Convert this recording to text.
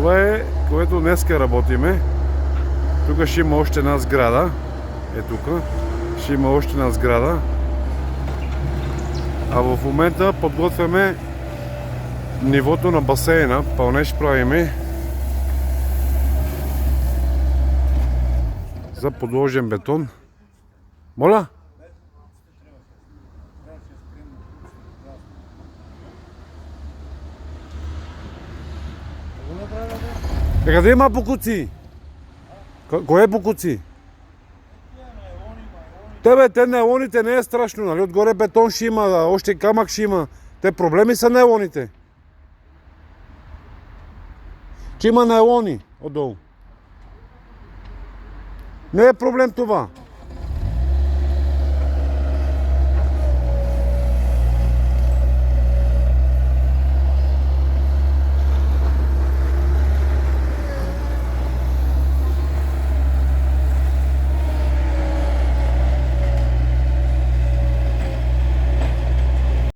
Това е, което днеска работиме. Тук ще има още една сграда. Е тук. Ще има още една сграда. А в момента подготвяме нивото на басейна. Пълнеж правиме за подложен бетон. Моля? Къде има бокуци? Кое е бокуци? Те нейлоните не е страшно, нали? Отгоре бетон ще има, още камък ще има. Те проблеми са нейлоните. Че има нейлони отдолу. Не е проблем това.